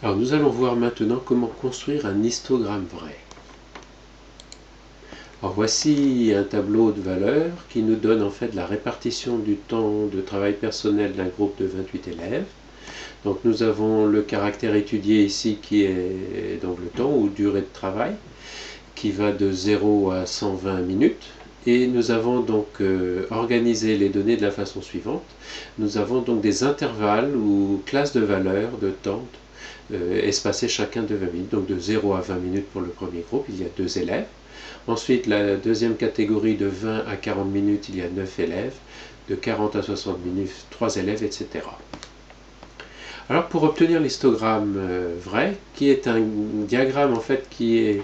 Alors nous allons voir maintenant comment construire un histogramme vrai. Alors voici un tableau de valeurs qui nous donne en fait la répartition du temps de travail personnel d'un groupe de 28 élèves. Donc nous avons le caractère étudié ici qui est donc le temps ou durée de travail qui va de 0 à 120 minutes. Et nous avons donc organisé les données de la façon suivante. Nous avons donc des intervalles ou classes de valeurs de temps espacés chacun de 20 minutes. Donc de 0 à 20 minutes pour le premier groupe, il y a 2 élèves. Ensuite, la deuxième catégorie de 20 à 40 minutes, il y a 9 élèves. De 40 à 60 minutes, 3 élèves, etc. Alors pour obtenir l'histogramme vrai, qui est un diagramme en fait qui est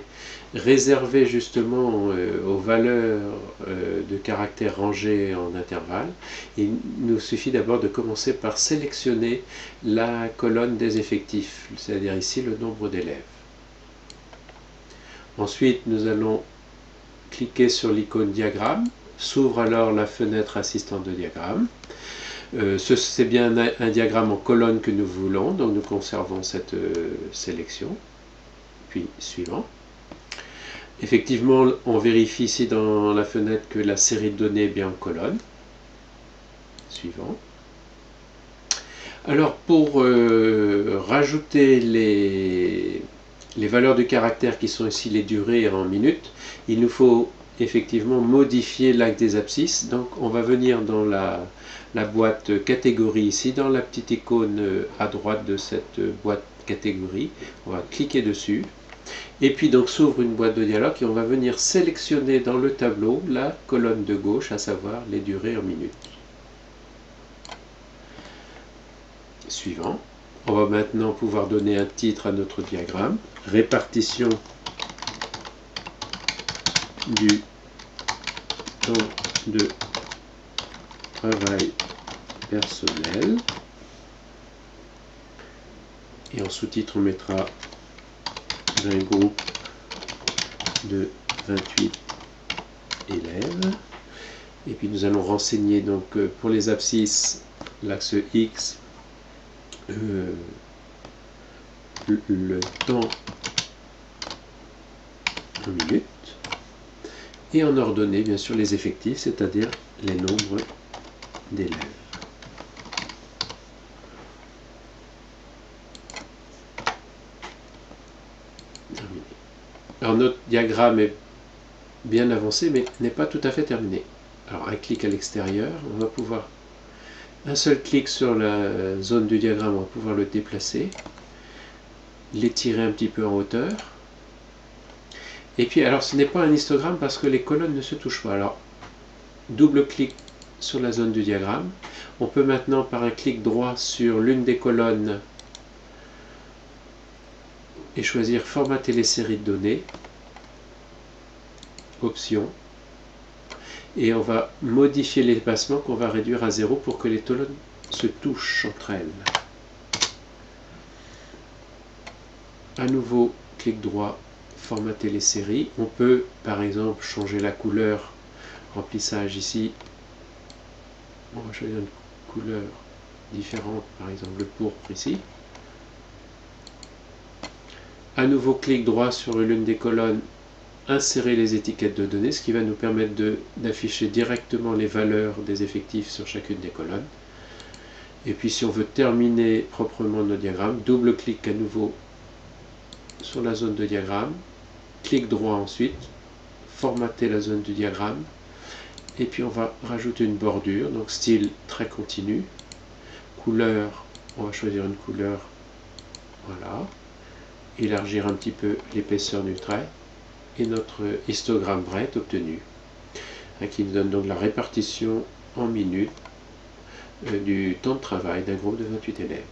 réservé justement aux valeurs de caractères rangés en intervalles, il nous suffit d'abord de commencer par sélectionner la colonne des effectifs, c'est-à-dire ici le nombre d'élèves. Ensuite, nous allons cliquer sur l'icône diagramme, s'ouvre alors la fenêtre assistante de diagramme. C'est bien un diagramme en colonne que nous voulons, donc nous conservons cette sélection. Puis suivant. Effectivement, on vérifie ici dans la fenêtre que la série de données est bien en colonne. Suivant. Alors pour rajouter les valeurs du caractère qui sont ici les durées en minutes, il nous faut effectivement modifier l'axe des abscisses. Donc on va venir dans la boîte catégorie ici, dans la petite icône à droite de cette boîte catégorie. On va cliquer dessus. Et puis donc s'ouvre une boîte de dialogue et on va venir sélectionner dans le tableau la colonne de gauche, à savoir les durées en minutes. Suivant. On va maintenant pouvoir donner un titre à notre diagramme. Répartition du temps de travail personnel. Et en sous-titre, on mettra un groupe de 28 élèves. Et puis nous allons renseigner donc pour les abscisses l'axe X, le temps en minutes, et en ordonnée bien sûr les effectifs, c'est-à-dire les nombres d'élèves. Terminé. Alors notre diagramme est bien avancé mais n'est pas tout à fait terminé. Alors un clic à l'extérieur, on va pouvoir, un seul clic sur la zone du diagramme, on va pouvoir le déplacer, l'étirer un petit peu en hauteur. Et puis alors ce n'est pas un histogramme parce que les colonnes ne se touchent pas. Alors double clic sur la zone du diagramme. On peut maintenant par un clic droit sur l'une des colonnes et choisir formater les séries de données. Option. Et on va modifier l'espacement qu'on va réduire à 0 pour que les colonnes se touchent entre elles. À nouveau, clic droit, formater les séries. On peut par exemple changer la couleur, remplissage ici. On va choisir une couleur différente, par exemple le pourpre ici. À nouveau, clic droit sur l'une des colonnes, insérer les étiquettes de données, ce qui va nous permettre d'afficher directement les valeurs des effectifs sur chacune des colonnes. Et puis si on veut terminer proprement notre diagramme, double clic à nouveau sur la zone de diagramme, clic droit ensuite, formater la zone du diagramme, et puis on va rajouter une bordure, donc style trait continu, couleur, on va choisir une couleur, voilà, élargir un petit peu l'épaisseur du trait, et notre histogramme vrai est obtenu, qui nous donne donc la répartition en minutes du temps de travail d'un groupe de 28 élèves.